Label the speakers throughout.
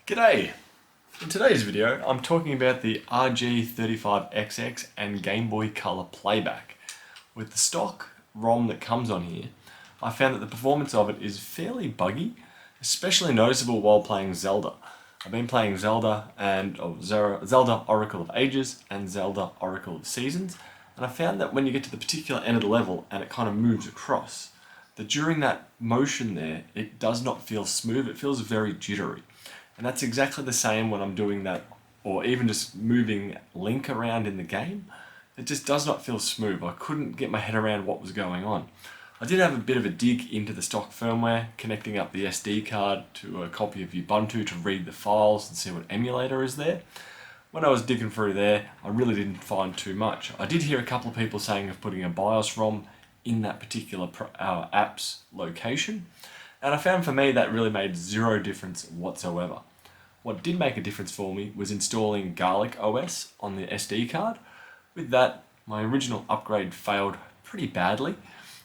Speaker 1: G'day! In today's video I'm talking about the RGB35xx and Gameboy Color playback. With the stock ROM that comes on here, I found that the performance of it is fairly buggy, especially noticeable while playing Zelda. I've been playing Zelda Oracle of Ages and Zelda Oracle of Seasons, and I found that when you get to the particular end of the level and it kind of moves across, that during that motion there, it does not feel smooth, it feels very jittery. And that's exactly the same when I'm doing that, or even just moving Link around in the game. It just does not feel smooth. I couldn't get my head around what was going on. I did have a bit of a dig into the stock firmware, connecting up the SD card to a copy of Ubuntu to read the files and see what emulator is there. When I was digging through there, I really didn't find too much. I did hear a couple of people saying of putting a BIOS ROM in that particular app's location, and I found for me that really made zero difference whatsoever. What did make a difference for me was installing GarlicOS on the SD card. With that, my original upgrade failed pretty badly,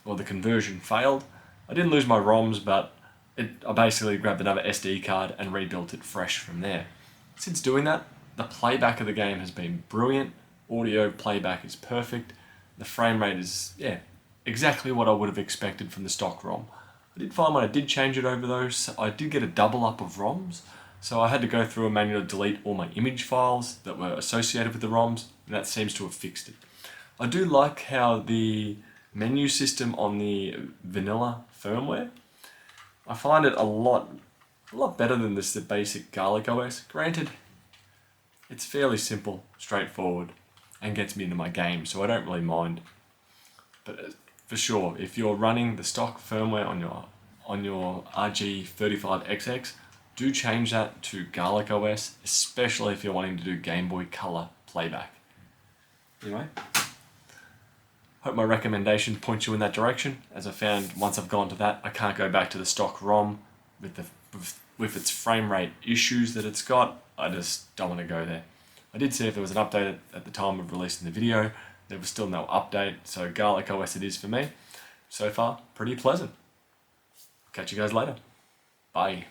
Speaker 1: or the conversion failed. I didn't lose my ROMs, but I basically grabbed another SD card and rebuilt it fresh from there. Since doing that, the playback of the game has been brilliant. Audio playback is perfect. The frame rate is, exactly what I would have expected from the stock ROM. I did find when I did change it over those, I did get a double up of ROMs, so I had to go through and manually delete all my image files that were associated with the ROMs, and that seems to have fixed it. I do like how the menu system on the vanilla firmware, I find it a lot better than the basic GarlicOS. Granted, it's fairly simple, straightforward, and gets me into my game, so I don't really mind. But for sure, if you're running the stock firmware on your RG35xx, do change that to GarlicOS, especially if you're wanting to do Game Boy Color playback. Anyway, hope my recommendation points you in that direction, as I found once I've gone to that, I can't go back to the stock ROM with its frame rate issues that it's got. I just don't want to go there. I did see if there was an update at the time of releasing the video. There was still no update, so GarlicOS it is for me. So far, pretty pleasant. Catch you guys later. Bye.